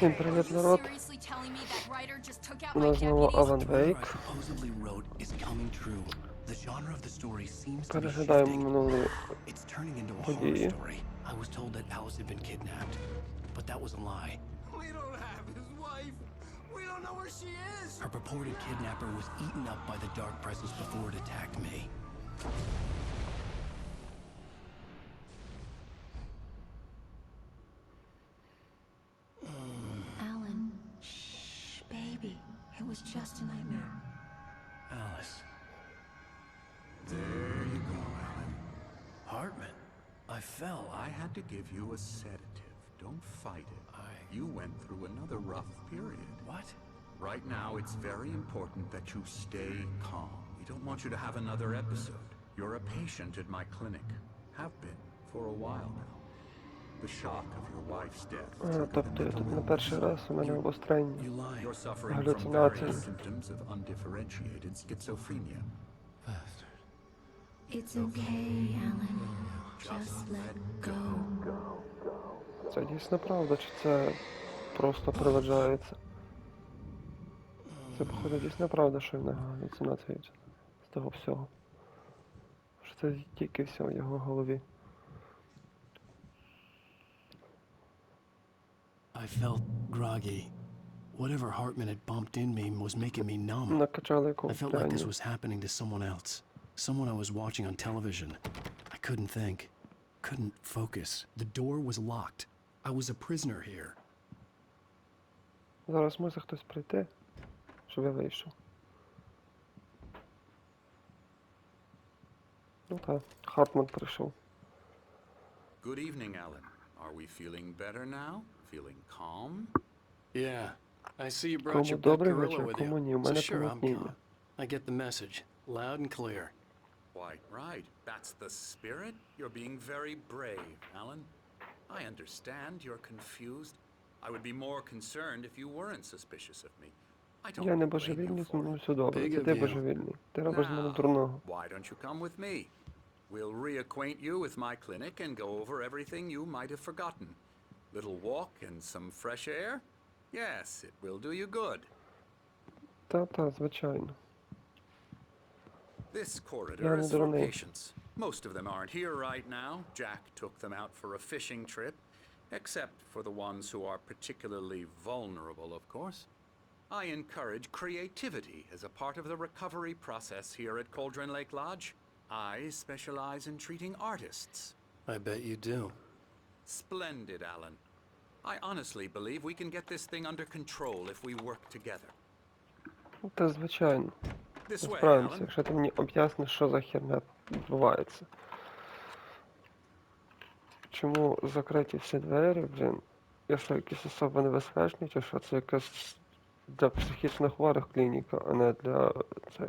Всім привіт, народ. У нас знову Alan Wake. Переглядаємо минулі події. Her purported kidnapper was eaten up by the dark presence before it attacked me. Alan, shh, baby. It was just a nightmare. Alice. There you go, Alan. Hartman, I fell. I had to give you a sedative. Don't fight it. You went through another rough period. What? Right now, it's very important that you stay calm. We don't want you to have another episode. You're a patient at my clinic. Have been for a while now. The shock of your wife's death. Тобто тут на перший раз у мене обострення, You're suffering from галюцинації. various symptoms of undifferentiated schizophrenia. It's okay, Alan. Just let go. Це дійсно правда, чи це просто привиджається? Це, походу, дійсно правда, що в нього галюцинації з того всього. Що це тільки все в його голові. I felt groggy. Whatever Hartman had bumped in me was making me numb. Накачали I felt like this ковтряння. was happening to someone else. Someone I was watching on television. I couldn't think. Couldn't focus. The door was locked. I was a prisoner here. Зараз може хтось прийти, щоб я вийшов. Ну так, Хартман прийшов. Good evening, Alan. Are we feeling better now? Feeling calm? Yeah. I see you brought Кому your pet добрий gorilla вечір, with кому you. ні. У So мене sure, I'm помутніння. calm. I get the message. Loud and clear. Quite right. That's the spirit. You're being very brave, Alan. I understand you're confused. I would be more concerned if you weren't suspicious of me. I don't Я не blame you божевільний, зі for мною it. все добре. Big Це of ти you. божевільний. Ти робиш з мене Now, дурного. why don't you come with me? We'll reacquaint you with my clinic and go over everything you might have forgotten. Little walk and some fresh air? Yes, it will do you good. Та, звичайно. This corridor Yeah, is they're for on the- patients. Most of them aren't here right now. Jack took them out for a fishing trip, except for the ones who are particularly vulnerable, of course. I encourage creativity as a part of the recovery process here at Cauldron Lake Lodge. I specialize in treating artists. I bet you do. Splendid, Alan. I honestly believe we can get this thing under control if we work together. Та звичайно. This Ми way, справимося, Alan. якщо ти мені об'ясниш, що за херня відбувається. Чому закриті всі двері, блін? Я що, якісь особо небезпечні, чи що? Це якась для психічно хворих клініка, а не для цей.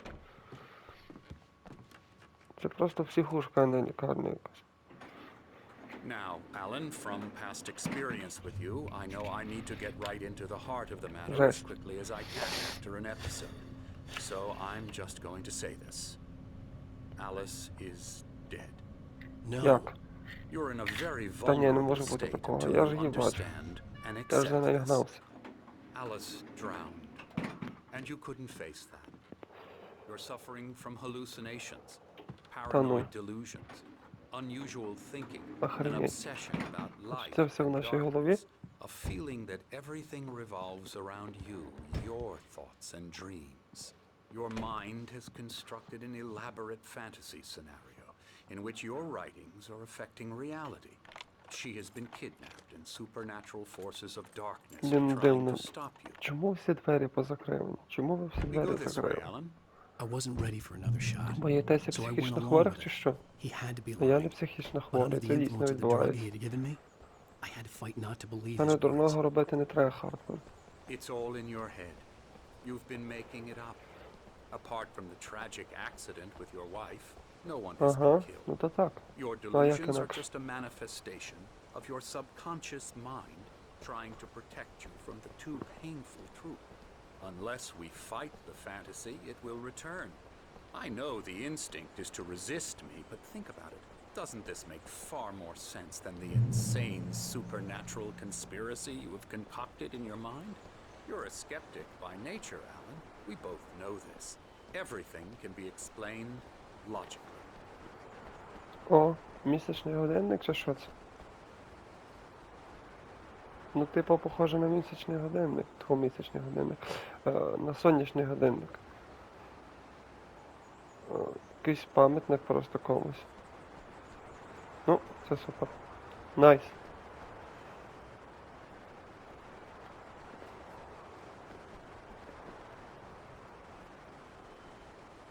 Це просто психушка, а не лікарня якась. Now, Alan, from past experience with you, I know I need to get right into the heart of the matter as Right. quickly as I can after an episode. So I'm just going to say this. Alice is dead. No. Як? You're in a very Та ні, не vulnerable може бути state такого. until Я ж you її бачу. understand and Я ж за accept нею this. гнався. Alice drowned, and you couldn't face that. You're suffering from hallucinations, paranoid delusions, unusual thinking, an Охренеть. obsession about life Це все в and нашій голові? darkness, a feeling that everything revolves around you, your thoughts and dreams. Your mind has constructed an elaborate fantasy scenario in which your writings are affecting reality. She has been kidnapped and supernatural forces of darkness are Блін, trying дивно. to stop you. Чому всі двері позакривані? Чому ви всі We go двері this way, закрили? Alan. I wasn't ready for another shot. Боїтеся So I went психічно along хворих, with чи it. що? He had to be А я не lying. психічно But under хворий, the це дійсно influence of the drug he відбувається. had given me, I had to fight not to believe Мене his words. дурного робити не треба, Хартман. It's all in your head. You've been making it up. Apart from the tragic accident with your wife, no one has Ага, been killed. ну то так. Your А як delusions are інакше? just a manifestation of your subconscious mind trying to protect you from the too painful truth. Unless we fight the fantasy, it will return. I know the instinct is to resist me, but think about it. Doesn't this make far more sense than the insane supernatural conspiracy you have concocted in your mind? You're a skeptic by nature, Alan. We both know this. Everything can be explained logically. О, місячний годинник чи що це? Ну, типу, похоже на місячний годинник. Двомісячний годинник. На сонячний годинник. Якийсь пам'ятник просто комусь. Ну, це супер. Найс.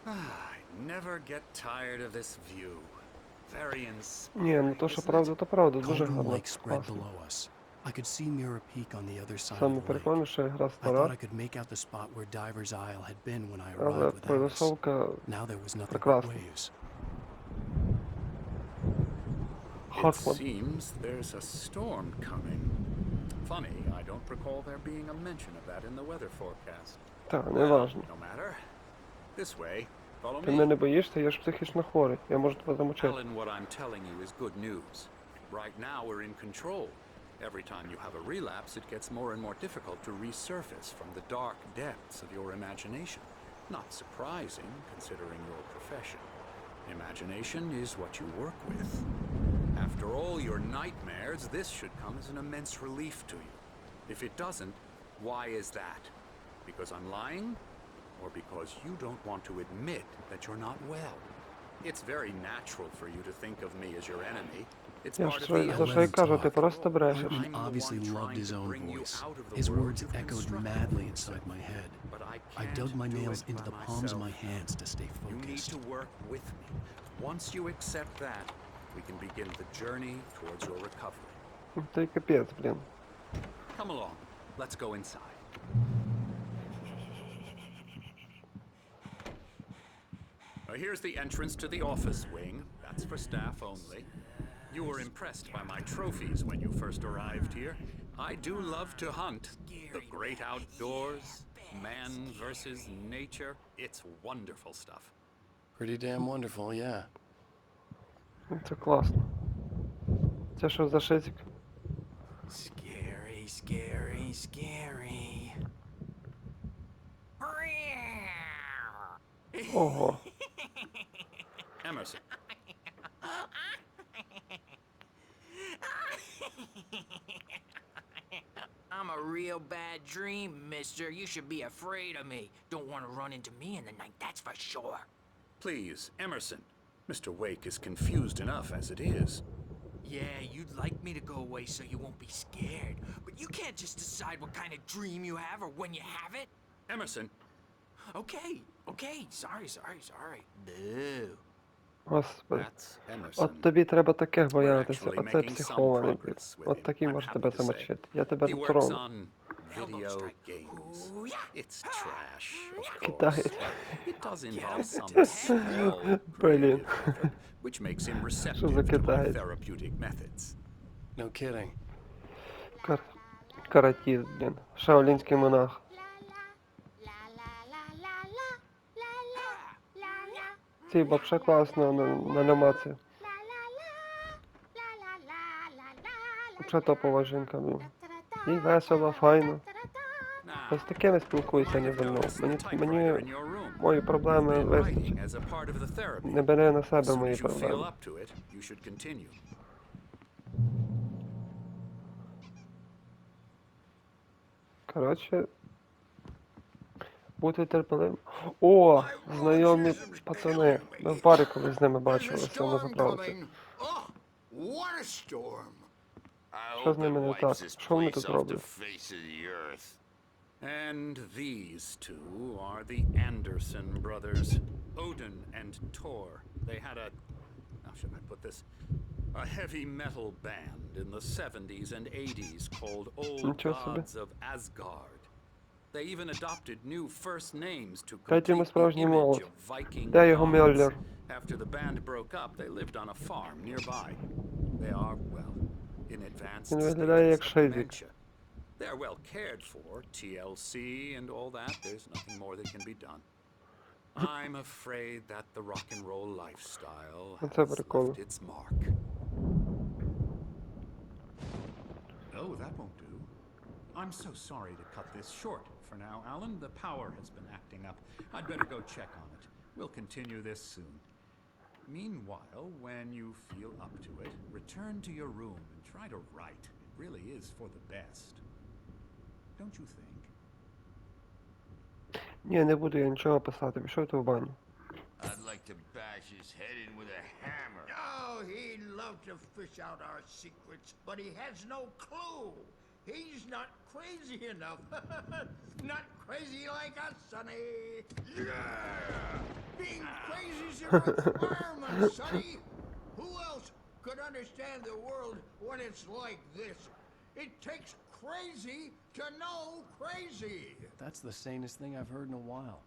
I never get tired of this view. Very Ні, ну inspiring, то, що isn't правда, it? то правда. Дуже Cauldron гарно. Lake spread Класно. below us. I could see Mirror Peak on the other side Саме of the lake. прикольно, що гра I thought стара, I could make out the spot where Diver's Isle had been when I але arrived with Alice. прорисовка Now there was nothing but прекрасна. waves. It Hot one. seems there's a storm coming. Funny, I don't recall there being a mention of that in the weather forecast. Так, не важно. No matter. This way. Follow Ти мене не me. боїшся, я ж психічно хворий. Я можу тебе замочити. Alan, what I'm telling you is good news. Right now we're in control. Every time you have a relapse, it gets more and more difficult to resurface from the dark depths of your imagination. Not surprising, considering your profession. Imagination is what you work with. After all your nightmares, this should come as an immense relief to you. If it doesn't, why is that? Because I'm lying? Or because you don't want to admit that you're not well? It's very natural for you to think of me as your enemy. It's Я part ж of що- the за що й Let him кажу, ти talk. просто брешеш. He I'm the obviously one loved trying his to own bring you voice. out of the His world words you've echoed constructed madly for inside my head. But I I can't dug my do nails it into by the palms of myself. my hands to stay You need focused. to work with me. Once you accept that, we can begin the journey towards your recovery. Та й капець, блін. Come along. Let's go inside. Here's the entrance to the office wing. That's for staff only. You were impressed by my trophies when you first arrived here. I do love to hunt. The great outdoors, man versus nature. It's wonderful stuff. Pretty damn wonderful, yeah. Це класно. Це що за шитик? Scary, scary, scary. Ого. Emerson, I'm a real bad dream, mister. You should be afraid of me. Don't want to run into me in the night, that's for sure. please, Emerson. Mr. Wake is confused enough as it is. Yeah, you'd like me to go away so you won't be scared. But you can't just decide what kind of dream you have or when you have it. Emerson, Okay. Sorry. Boo. Господи. that's Emerson. От тобі треба таких We're боятися. actually Оце making some психований, блін. progress with От him, такий I'm може happy тебе to say. замочити. Я тебе He works затрону. on video games. It's trash, of course. Китаєць. It does involve some small Блін. creative effort, which makes him Що за receptive to my китаєць? therapeutic methods. No kidding. Каратіст, блін. Шаолінський монах. Ці вообще класно на анімації. Вообще топова жінка, блін. Їй весело, файно. Now, Я з такими спілкуюся не I've давно. noticed the Мені typewriter in your room. мої проблеми Been вистачить. writing as a part of the therapy. Не бери на As себе soon мої as you feel проблеми. up to it, you should continue. Коротше, бути терпеливим. О, знайомі пацани. Ми в барі колись з ними бачилися на заправці. Oh, what a storm! I Що з hope ними it не wipes так? this Що вони place тут off the роблять? face of the earth. And these two are the Anderson brothers, Odin and Tor. They had how should I put this? A heavy metal band in the 70s and 80s called Old Нічого собі. Gods of Asgard. They even adopted new first names to Дайте йому complete the справжній image молот. of Viking Де його gods. Мьольнир? After the band broke up, they lived on a farm nearby. They are, well, in advanced Він виглядає як stages of шизик. dementia. They're well cared for, TLC and all that. There's nothing more that can be done. I'm afraid that the rock and roll lifestyle Оце has прикол. left its mark. Oh, that won't do. I'm so sorry to cut this short for now, Alan. The power has been acting up. I'd better go check on it. We'll continue this soon. Meanwhile, when you feel up to it, return to your room and try to write. It really is for the best. Don't you think? Ні, не буду я нічого писати, пішов ти в баню. I'd like to bash his head in with a hammer. Oh, he'd love to fish out our secrets, but he has no clue. He's not crazy enough. Not crazy like us, Sonny. Yeah! Being crazy's a requirement, Sonny. Who else could understand the world when it's like this? It takes crazy to know crazy. That's the sanest thing I've heard in a while.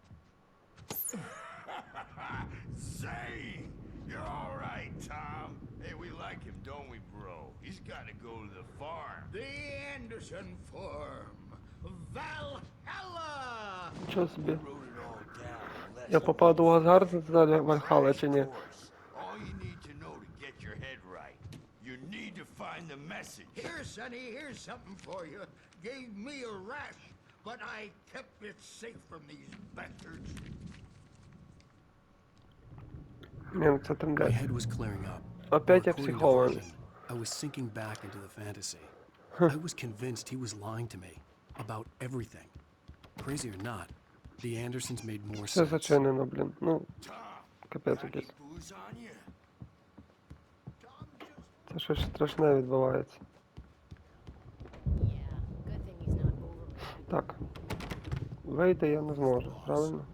Zane! You're all right, Tom. Hey, we like him, don't we, bro? He's got to go to the farm. The Anderson farm. Valhalla! Нічого собі. Wrote it all down. Less Я попав до Азгард за Вальхалла чи ні? All you need to know to get your head right. You need to find the message. Here, Sonny, here's something for you. Gave me a rash, but I kept it safe from these bastards. Ні, ну це My трендець. head was clearing up. Опять я According to психований. Hartman, I was sinking back into the fantasy. I was convinced he was lying to me about everything. Crazy or not, the Andersons made more Все sense. зачинено, блін. Ну, Tom, капець got any якийсь. booze on you? Це щось страшне відбувається. Yeah, good thing he's not overreacting. Так. Вийти я не зможу, правильно?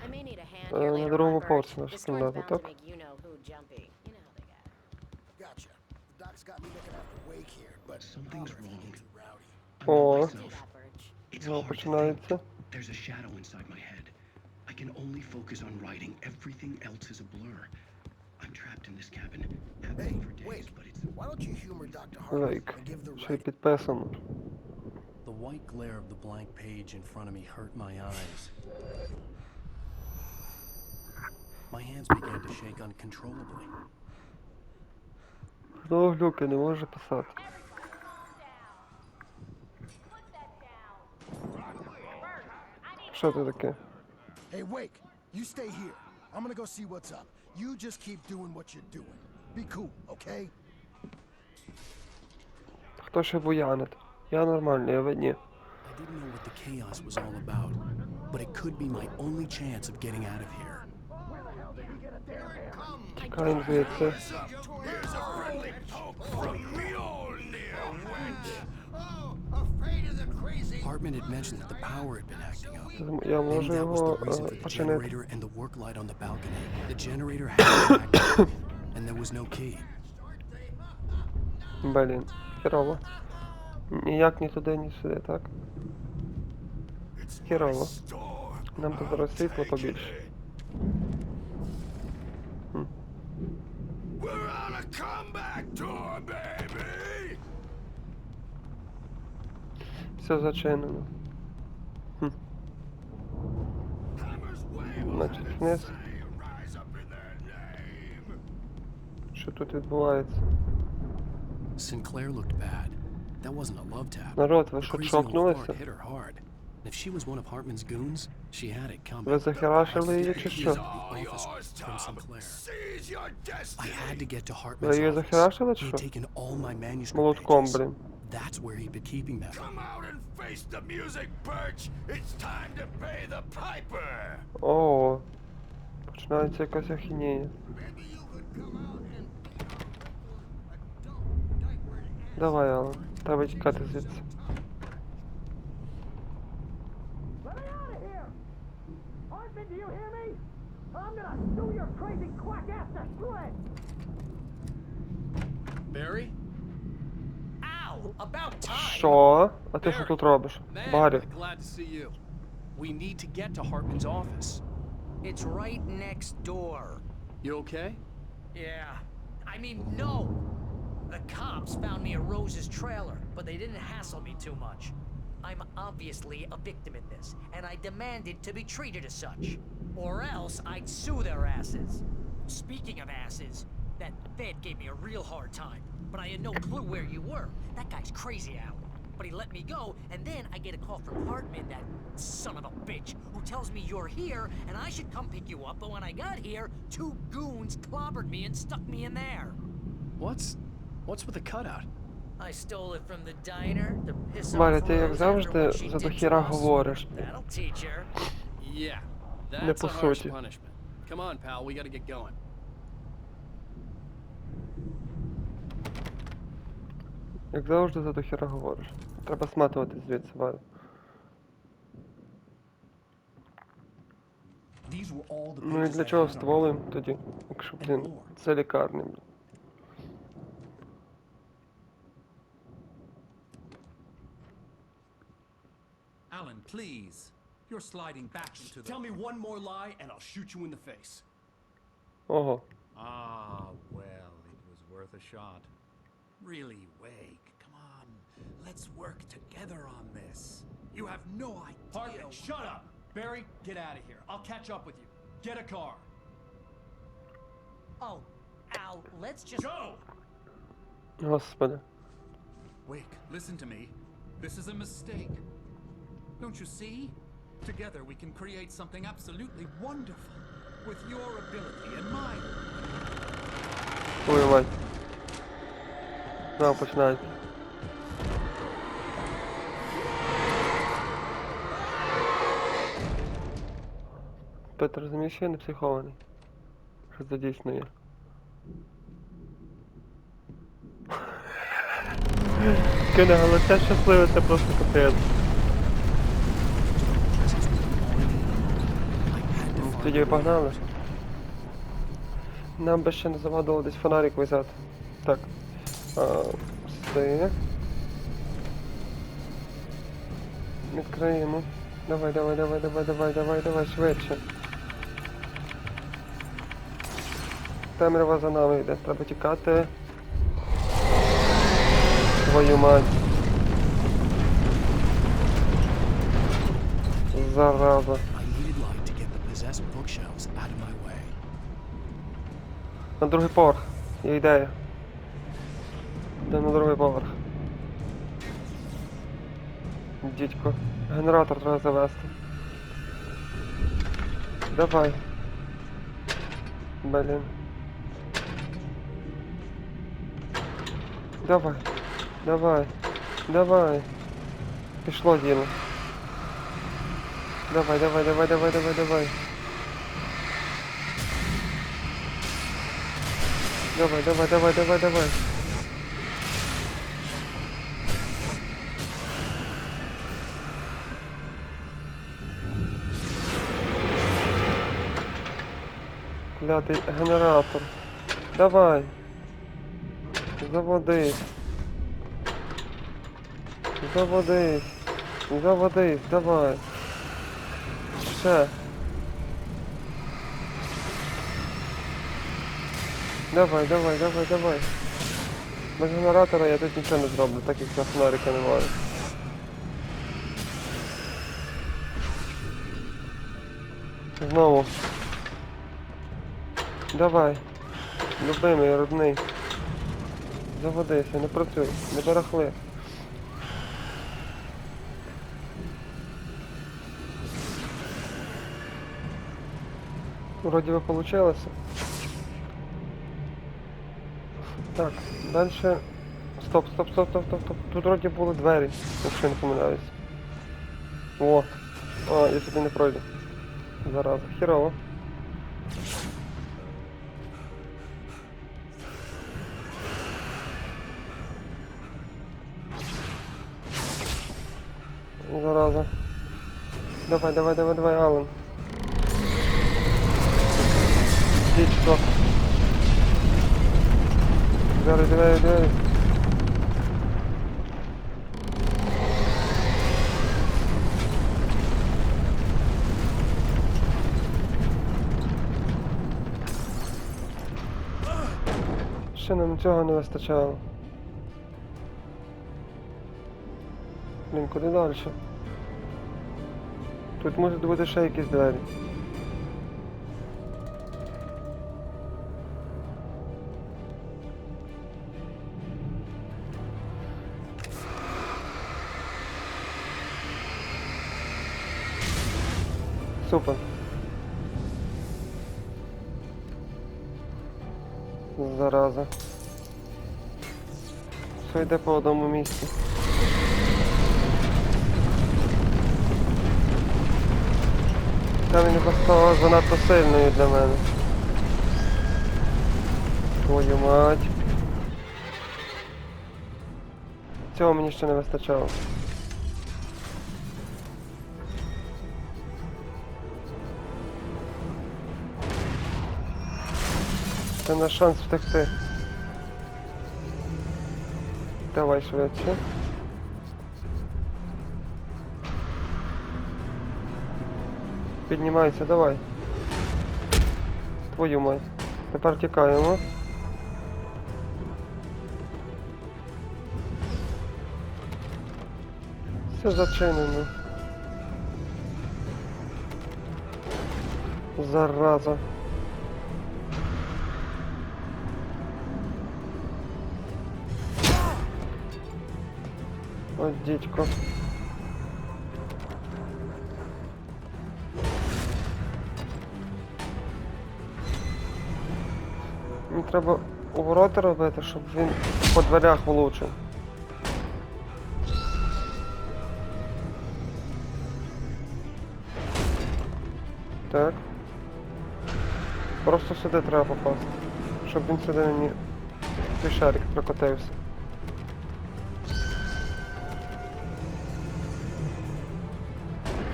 I may need a hand here На later другому on, Bert. поверсі наша This storm's кімната, bound to так? make you know who jumpy. You know how they get. Gotcha. The doc's got me looking after Wake here, but Something's I'll wrong. get too rowdy. О, Do that, Birch. It's знову hard to починається. think. There's a shadow inside my head. I can only focus on writing. Everything else is a blur. I'm trapped in this cabin. Have Hey, been for days, wait. but it's Why don't you humor Dr. Hartman Лейк. and give the Ще й right? підписано. the white glare of the blank page in front of me hurt my eyes. My hands began to shake uncontrollably. Знову глюки, не може писати. Що це таке? Hey, Wake, you stay here. I'm gonna go see what's up. You just keep doing what you're doing. Be cool, okay? Хто ще буянить? Я нормальний, а ви ні. I didn't know what the chaos was all about, but it could be my only chance of getting out of here. Тікаємо звідси. Here's a friendly poke from Mjolnir, wench. Oh, afraid of the crazy. Hartman had mentioned that the power had been acting up. Я Maybe можу that was його the reason for the починити. generator and the work light on the balcony. The generator had been active, and there was no key. Блін, херово. Ніяк ні туди, ні сюди, так? Херово. Нам тут зараз світло побільше. We're on a comeback tour, baby. Все зачинено. Hammers wave Значить, вниз. rise up in their name. Що тут відбувається? Sinclair looked bad. That wasn't a love tap. Народ, ви The що, crazy old чокнулися? fart hit her hard. And if she was one of Hartman's goons, she had it coming. Ви захерашили її чи що? The office from Sinclair. Seize your I destiny. had to get to Hartman's Ви її office. захерашили чи He що? had taken all my manuscript Молотком, pages. блін. That's where he'd been keeping them. Come out and face the music, Birch. It's time to pay the piper. О, починається якась ахінея. Maybe you could come out and be our adult diapered Давай, Алан, треба тікати звідси. Let me out of here! Hartman, do you hear me? I'm gonna sue your crazy quack ass to shreds! Barry? Ow! About time! Що? А ти що тут робиш? Барі. glad to see you. We need to get to Hartman's office. It's right next door. You okay? Yeah. I mean, no! The cops found me at Rose's trailer, but they didn't hassle me too much. I'm obviously a victim in this, and I demanded to be treated as such. Or else I'd sue their asses. Speaking of asses, that Fed gave me a real hard time, but I had no clue where you were. That guy's crazy, Alan. But he let me go, and then I get a call from Hartman, that son of a bitch, who tells me you're here, and I should come pick you up, but when I got here, 2 goons clobbered me and stuck me in there. What's with the cutout? I stole it from the diner to piss Валя, off ти як Rose after завжди what she за did дохіра to us. говориш. That'll teach her. Yeah, Не that's по a harsh суті. punishment. Come on, pal, we gotta get going. Як завжди за дохіра говориш. Треба сматувати звідси, Валя. Ну і для чого стволи тоді? Якщо, блін, це лікарня, блін. Alan, please. You're sliding back into the... Tell me one more lie and I'll shoot you in the face. Ого. Ah, well, it was worth a shot. Really, Wake, come on. Let's work together on this. You have no idea... Hartman, shut up! Barry, get out of here. I'll catch up with you. Get a car. Oh, Al, let's just... Go! Господи. Wake, listen to me. This is a mistake. Don't you see? Together we can create something absolutely wonderful. With your ability and mine. Ой, мать. Знову починається. Ти розумієш, що я не психований? Що це дійсно є? Кине, але це щасливе, це просто капець. Тоді погнали. Нам би ще не завадило десь фонарик взяти. Так. Все. Відкриємо. Давай, давай, давай, давай, давай, давай, давай, швидше. Темрява за нами йде, треба тікати. Твою мать. Зараза. На другий поверх. Є ідея. Йдемо на другий поверх. Дідько. Генератор треба завести. Давай. Блін. Давай. Давай. Давай. Пішло діло. Давай, давай, давай, давай, давай, давай. Давай, давай, давай, давай, давай. Клятий генератор. Давай. Заводись. Заводись. Заводись, давай. Ще. Давай, давай, давай, давай. Без генератора я тут нічого не зроблю, так як я фонарика не маю. Знову. Давай. Любимий, родний. Заводися, не працюй, не барахли. Вроді би получилося. Так, дальше. Стоп, стоп, стоп, стоп, стоп, стоп. Тут вроді були двері, якщо я не помиляюсь. О! А, я сюди не пройду. Зараза, хірово. Зараза. Давай, давай, давай, давай, Алан. Дідько. Зараз, давай, давай. Ще нам цього не вистачало. Блін, куди далі? Тут можуть бути ще якісь двері. Супер. Зараза. Все йде по одному місці. Камінь стала занадто сильною для мене. Твою мать. Цього мені ще не вистачало. Це наш шанс втекти. Давай швидше. Піднімайся, давай. Твою мать. Тепер тікаємо. Все зачинено. Зараза. Ось дідько. Мені треба увороти робити, щоб він по дверях влучив. Так. Просто сюди треба попасти, щоб він сюди мені цей шарик прокотився.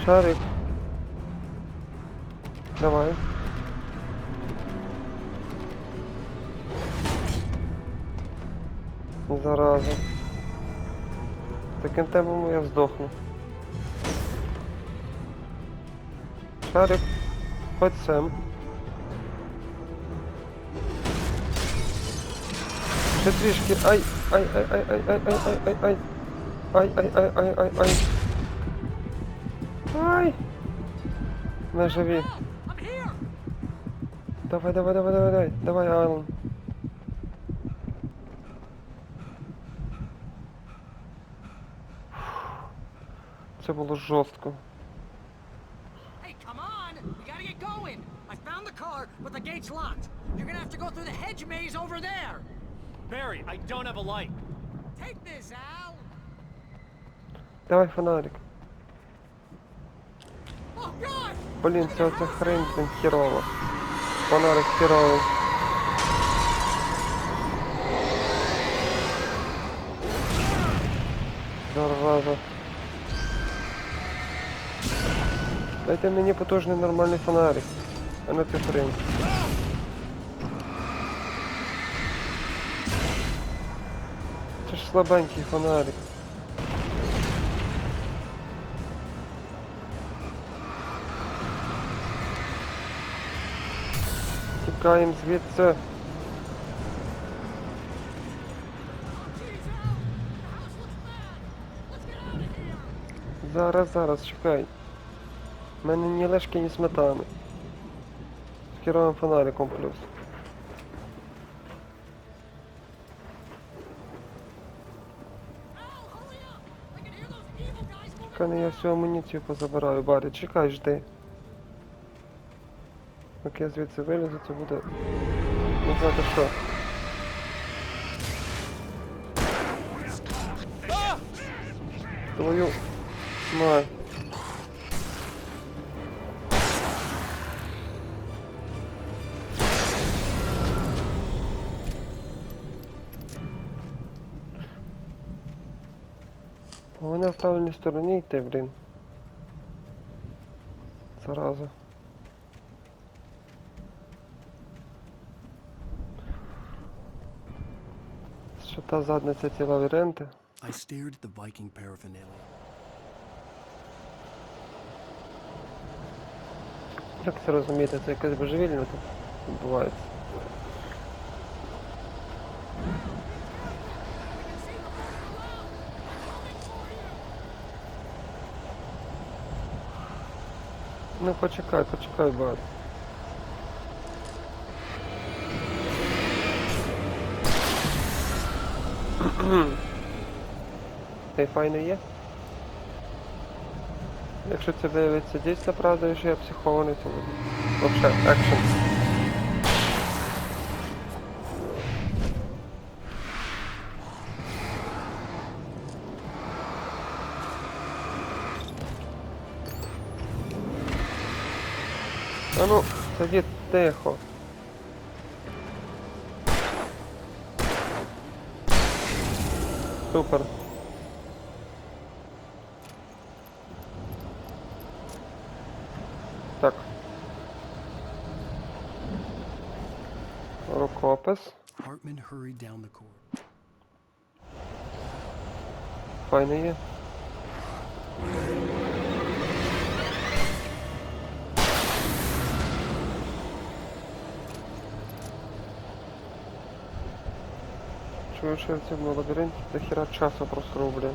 Шарик. Давай. Зараза. Таким темпом я здохну. Шарик. Хоть сам. Ще трішки. Ай! Ай! Ай! Ай! Ай! Ай! Ай! Ай! Ай! Ай! Ай! Ай! Ай! Ай! Ай! Ай! Ми живі. Давай, давай, давай, давай, давай. Давай, Алан. Це було жорстко. Hey, come on! We gotta get going! I found the car, but the gate's locked. You're gonna have to go through the hedge maze over there! Barry, I don't have a light. Take this, Al! Давай фонарик. Oh, God! Блін, це оця хрень, блін, хірова. Фонарик хіровий. Зараза. Дайте мені потужний нормальний фонарик, а не цю хрень. Це ж слабенький фонарик. Тікаємо звідси. Зараз, чекай. У мене ні лешки, ні сметани. З керовим фонариком плюс. Чекай, я всю амуніцію позабираю, Барі. Чекай, жди. Як я звідси вилізу, це буде... Не знати що. Твою мать. Вони в правильній стороні йти, блін. Зараза. Що та задниця ці лабіринти? I stared at the Viking paraphernalia. Як це розуміти? Це якесь божевільне тут відбувається. Ну почекай, почекай, брат. Цей файний є? Якщо це виявиться дійсно правдою, що я психований, то вообще екшен. А ну, сиди тихо. Супер. Так. Рукопис. Hartman hurried down the corridor. Файний є. Чую, що я в цьому лабіринті до хіра часу просто роблю.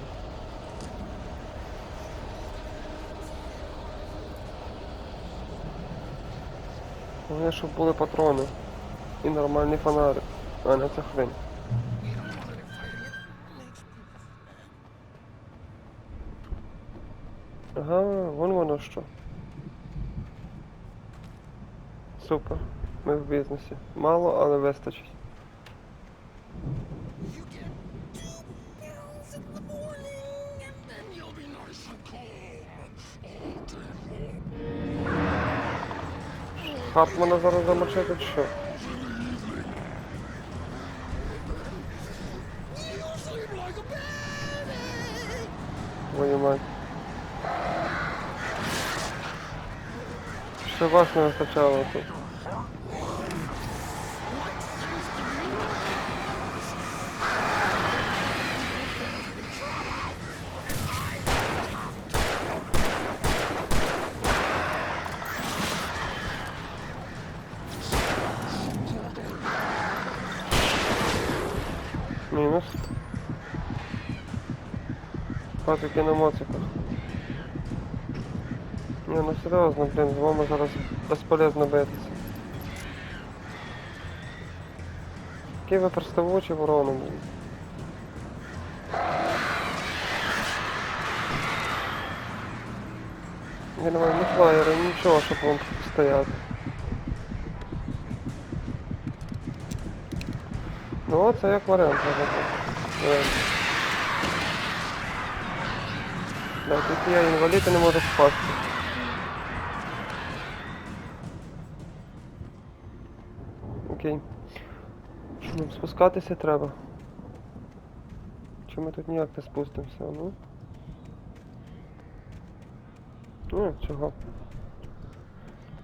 Головне, щоб були патрони. І нормальний фонарик, а не ця хрень. Ага, вон воно що. Супер. Ми в бізнесі. Мало, але вистачить. Хартмана зараз замочити чи що? Твою мать. Ще вас не вистачало тут. Мінус. Патрики на моциках. Не, ну серйозно, блін, з вами зараз безполезно битися. Який ви приставучий ворону, блін. Я не маю ні флаєра, нічого, щоб вам стояти. Ну це як варіант, може. Да, тут я інвалід і не можу впасти. Окей. Що нам спускатися треба? Чи ми тут ніяк не спустимося, ну? Ну, чого?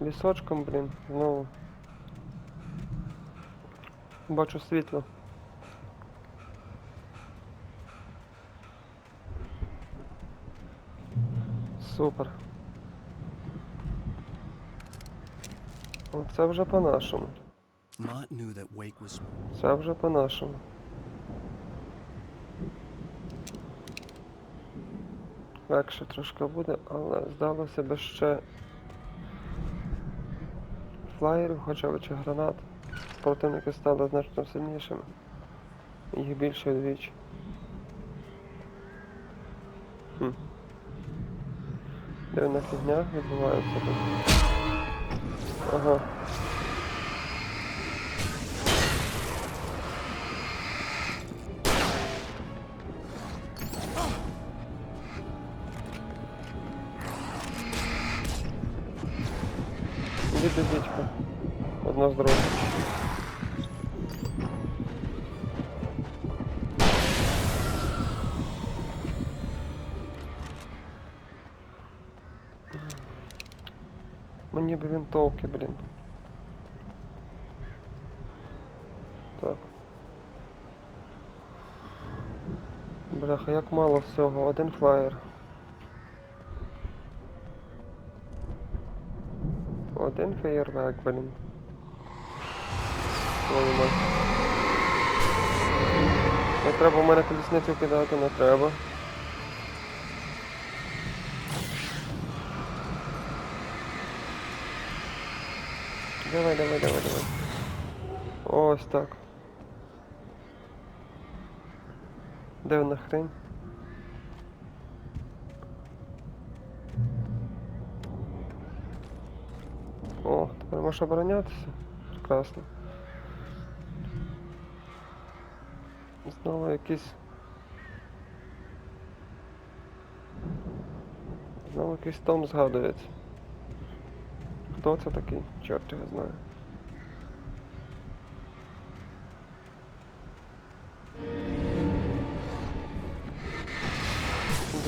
Лісочком, блін, знову. Бачу світло. Супер. Оце вже по-нашому. Mott knew that Wake was... Це вже по-нашому. Легше трошки буде, але здалося би ще флаєрів, хоча б чи гранат. Противники стали значно сильнішими. Їх більше вдвічі. Дивна фігня відбувається тут. Ага. Іди, дідько. Одно з другим. Мені б винтовки, блін. Так. Бляха, як мало всього. Один флаєр. Один феєрверк, блін. Твою мать. Не треба в мене колісницю кидати, не треба. Давай, давай, давай, давай. Ось так. Де вона хрень? О, тепер можеш оборонятися. Прекрасно. Знову якийсь... Знову якийсь том згадується. Хто це такий? Чорт його знає.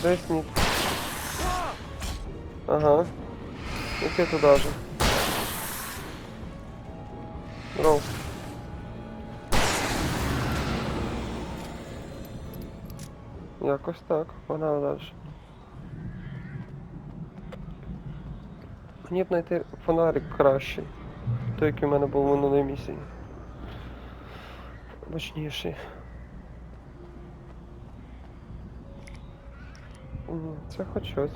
Дресніть. Ага. І ти туди же. Рол. Якось так. Погнали далі. Мені б знайти фонарик кращий. Той, який в мене був в минулій місії. Мощніший. Це хоч щось.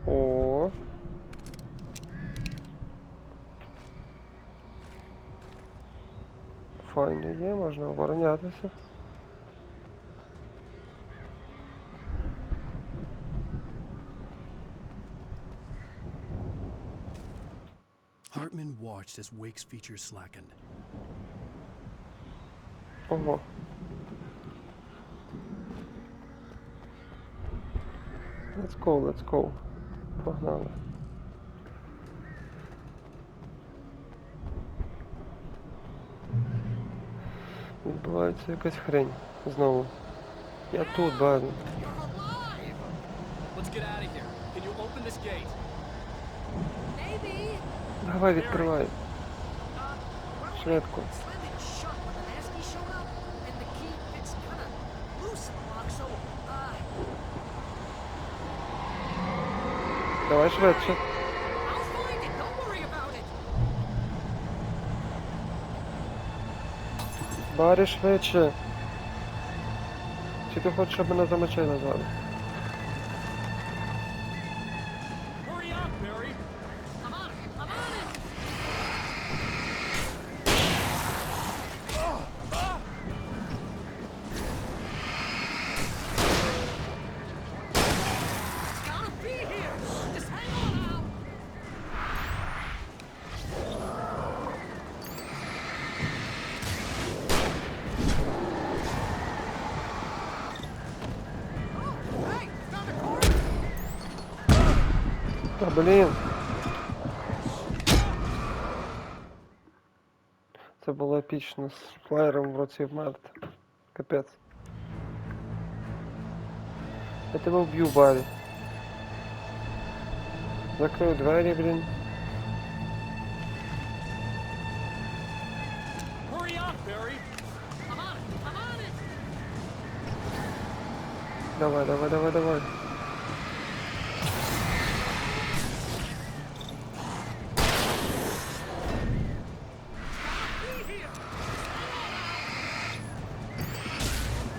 О. Файно є, можна оборонятися. Hartman watched as Wake's features slackened. Ого. Let's go, let's go. Погнали. Відбувається якась хрень. Знову. Я тут, бачу. Let's get out of here. Can you open this gate? Maybe. Давай, відкривай. Швидко. Slammed it shut when the nasty showed up, and the key fits kinda loose in the lock, so, Давай швидше. I'll find it, don't worry about it. Барі швидше. Чи ти хочеш, щоб мене замочили зараз? Hurry up, Barry! I'm on it, I'm on it. Gotta be here. Just hang on now. Oh, hey, found a corner. Та блін. Це було епічно з флаєром в руці вмерти. Капець. Я тебе вб'ю, Барі. Закрию двері, блін. Hurry up, Barry! I'm on it, I'm on it. Давай, давай, давай, давай.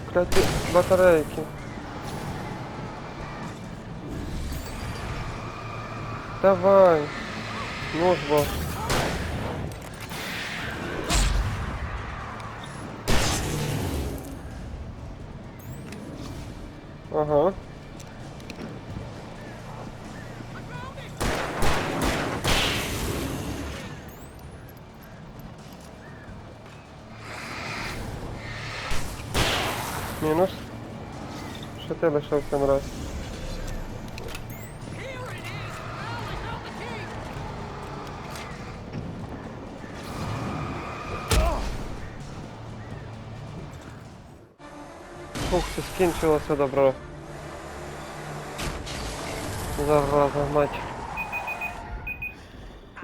Кстати, батарейки. Давай. Ну ж бо. Ага. Мінус. Що ти лишився, мразь? Ух, це скінчилося добро. Зараза, мать.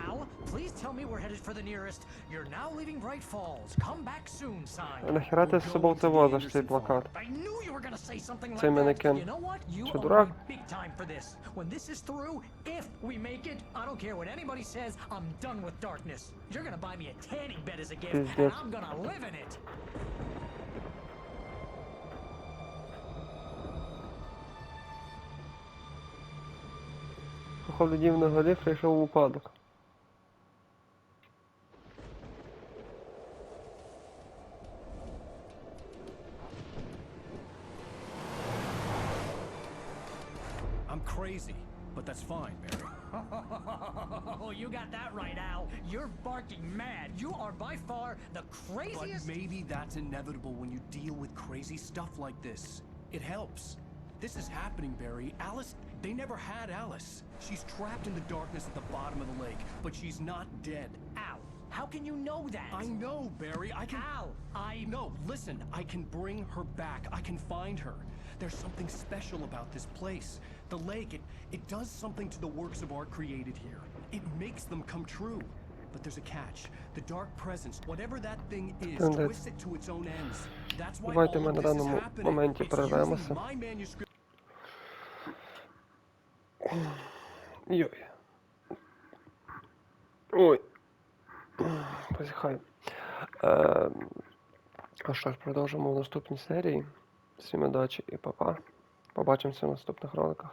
Al, please tell me we're headed for the nearest. You're now leaving Bright Falls. Come back soon, sign. А нахера ти з собою ти возиш цей плакат? I knew you were gonna say something like Цей that. манекен. You know what? You Що, owe дурак? me big time for this. When this is through, if we make it, I don't care what anybody says, I'm done with darkness. You're gonna buy me a tanning bed as a gift, and Пиздец. I'm gonna live in it. слухав людів на горі, прийшов у упадок. I'm crazy, but that's fine, Barry. Oh, you got that right, Al. You're barking mad. You are by far the But craziest. maybe that's inevitable when you deal with crazy stuff like this. It helps. This is happening, Barry. Alice, they never had Alice. She's trapped in the darkness at the bottom of the lake, but she's not dead. Al, how can you know that? I know, Barry. I can... Al, No, listen. I can bring her back. I can find her. There's something special about this place. The lake, it does something to the works of art created here. It makes them come true. But there's a catch. The dark presence, whatever that thing is, twists it to its own ends. That's why Давайте all ми of на this is даному happening. моменті It's перервемося. using my manuscript. Йой. Ой. Позіхаю. А що ж, продовжимо в наступній серії. Всім удачі і па-па. Побачимося в наступних роликах.